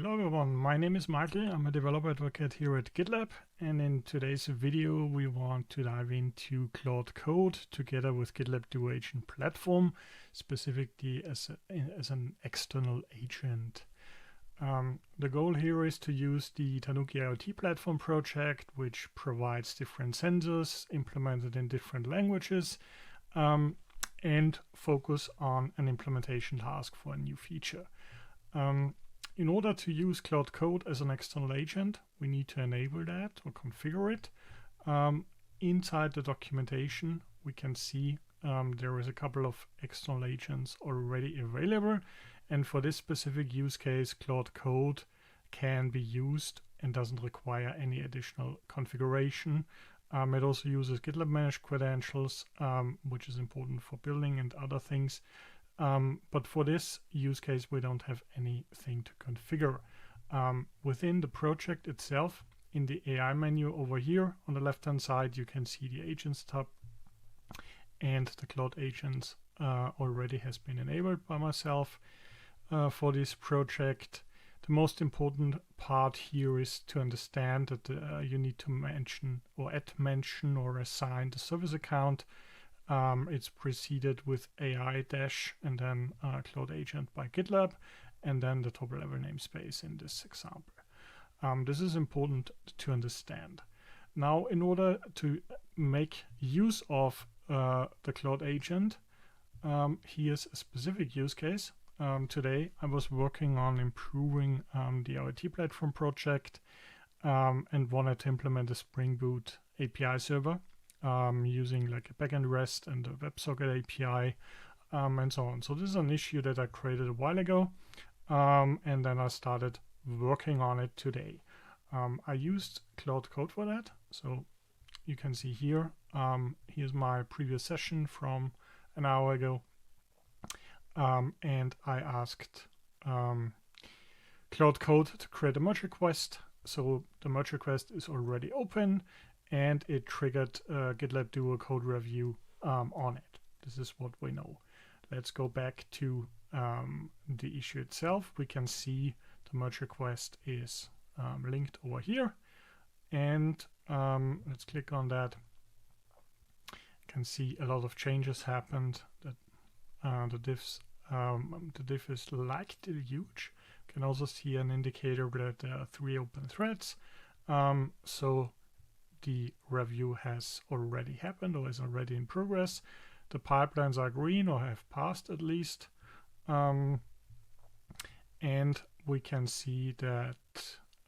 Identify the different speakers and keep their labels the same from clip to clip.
Speaker 1: Hello everyone, my name is Michael. I'm a developer advocate here at GitLab, and in today's video we want to dive into Claude Code together with GitLab Duo Agent Platform, specifically as an external agent. The goal here is to use the Tanuki IoT platform project, which provides different sensors implemented in different languages, and focus on an implementation task for a new feature. In order to use Claude Code as an external agent, we need to enable that or configure it. Inside the documentation, we can see there is a couple of external agents already available. And for this specific use case, Claude Code can be used and doesn't require any additional configuration. It also uses GitLab Merge credentials, which is important for building and other things. But for this use case, we don't have anything to configure. Within the project itself, in the AI menu over here on the left-hand side, you can see the Agents tab, and the Claude Agents already has been enabled by myself for this project. The most important part here is to understand that you need to mention or assign the service account. It's preceded with AI dash and then Claude Agent by GitLab, and then the top level namespace in this example. This is important to understand. Now, in order to make use of the Claude Agent, here's a specific use case. Today I was working on improving the IoT platform project and wanted to implement a Spring Boot API server. Using like a backend REST and a WebSocket API and so on. So this is an issue that I created a while ago, and then I started working on it today. I used Claude Code for that. So you can see here, here's my previous session from an hour ago. And I asked Claude Code to create a merge request. So the merge request is already open, and it triggered GitLab Duo code review on it. This is what we know. Let's go back to the issue itself. We can see the merge request is linked over here. And let's click on that. You can see a lot of changes happened. That the diff is likely huge. You can also see an indicator that there are 3 open threads. So the review has already happened or is already in progress. The pipelines are green or have passed at least. And we can see that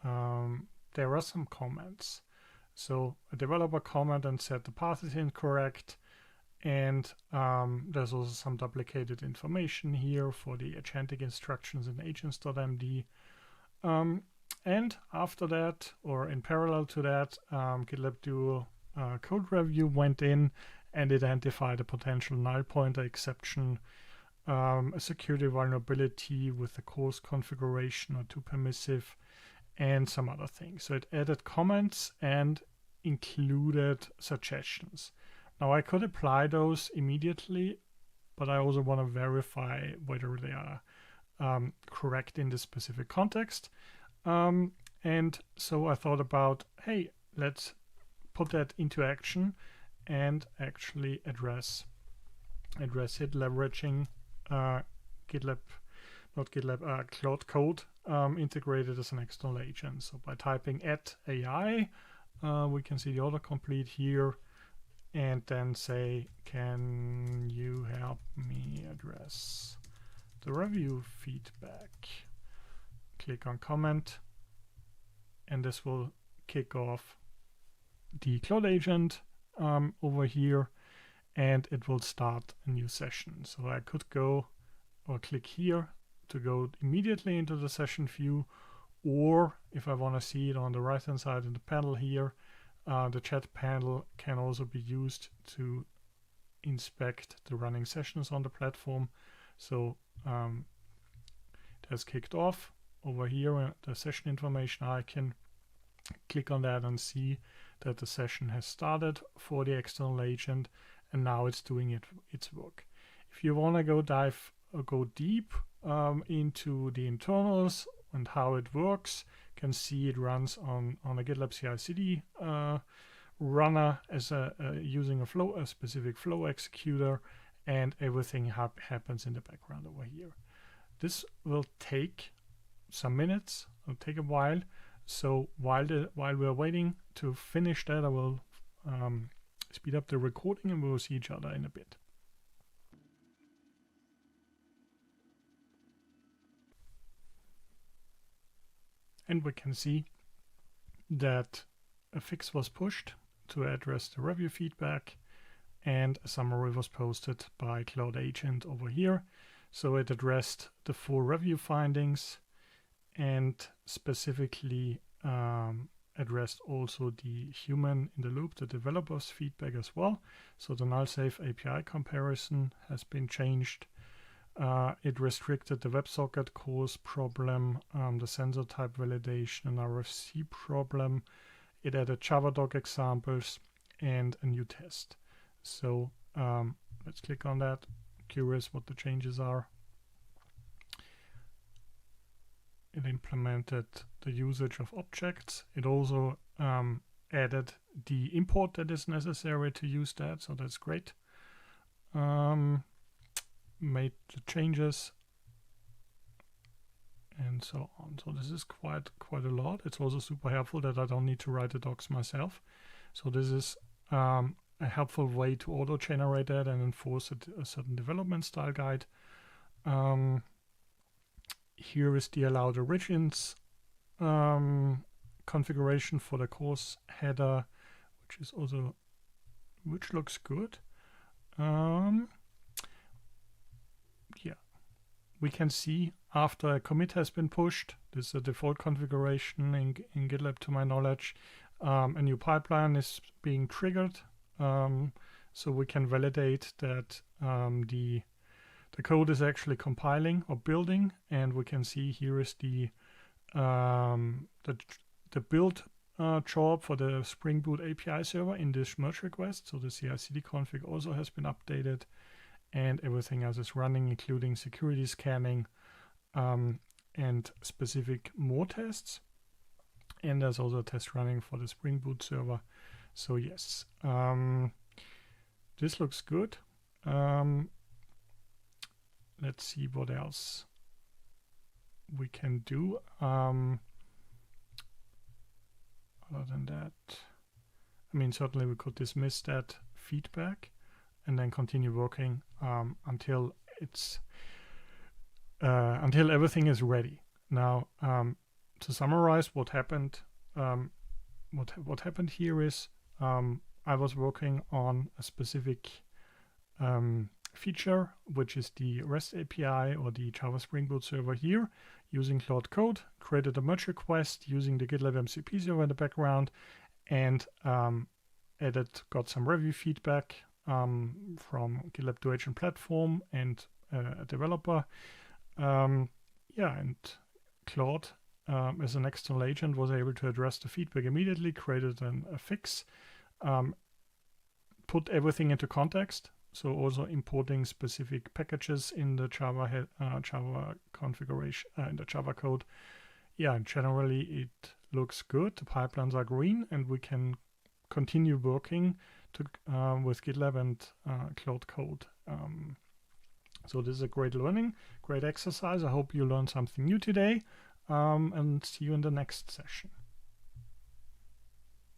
Speaker 1: there are some comments. So a developer comment and said the path is incorrect. And there's also some duplicated information here for the agentic instructions in agents.md. And after that, or in parallel to that, GitLab Duo code review went in and identified a potential null pointer exception, a security vulnerability with the course configuration or too permissive, and some other things. So it added comments and included suggestions. Now I could apply those immediately, but I also want to verify whether they are correct in this specific context. And so I thought about, hey, let's put that into action and actually address it, leveraging Claude Code integrated as an external agent. So by typing @AI, we can see the autocomplete here, and then say, can you help me address the review feedback? Click on comment, and this will kick off the Claude agent over here, and it will start a new session. So I could go or click here to go immediately into the session view, or if I want to see it on the right hand side in the panel here, the chat panel can also be used to inspect the running sessions on the platform. So it has kicked off. Over here, the session information icon, click on that and see that the session has started for the external agent, and now it's doing its work. If you want to go deep into the internals and how it works. You can see it runs on a GitLab CI/CD runner as using a specific flow executor, and everything happens in the background over here. This will take some minutes. It'll take a while. So while we're waiting to finish that, I will speed up the recording and we will see each other in a bit. And we can see that a fix was pushed to address the review feedback, and a summary was posted by claude-agent over here. So it addressed the full review findings and specifically addressed also the human in the loop, the developer's feedback as well. So the null-safe API comparison has been changed. It restricted the WebSocket cause problem, the sensor type validation, an RFC problem. It added Javadoc examples and a new test. So let's click on that. Curious what the changes are. It implemented the usage of objects. It also added the import that is necessary to use that, so that's great. Made the changes and so on. So this is quite a lot. It's also super helpful that I don't need to write the docs myself. So this is a helpful way to auto-generate that and enforce a certain development style guide. Here is the allowed origins configuration for the course header, which looks good. Yeah, we can see after a commit has been pushed, this is a default configuration in GitLab to my knowledge, a new pipeline is being triggered, so we can validate that the code is actually compiling or building, and we can see here is the build job for the Spring Boot API server in this merge request. So the CI/CD config also has been updated, and everything else is running, including security scanning and specific more tests. And there's also a test running for the Spring Boot server. So yes, this looks good. Let's see what else we can do. Other than that, I mean, certainly we could dismiss that feedback and then continue working until everything is ready. Now, to summarize what happened, what happened here is I was working on a specific feature, which is the REST API or the Java Spring Boot server here, using Claude Code, created a merge request using the GitLab MCP server in the background, and got some review feedback from GitLab Duo Agent Platform and a developer. And Claude, as an external agent, was able to address the feedback immediately, created a fix, put everything into context. So also importing specific packages in the Java configuration, in the Java code. Yeah, generally it looks good. The pipelines are green, and we can continue working with GitLab and Claude Code. So this is a great exercise. I hope you learned something new today, and see you in the next session.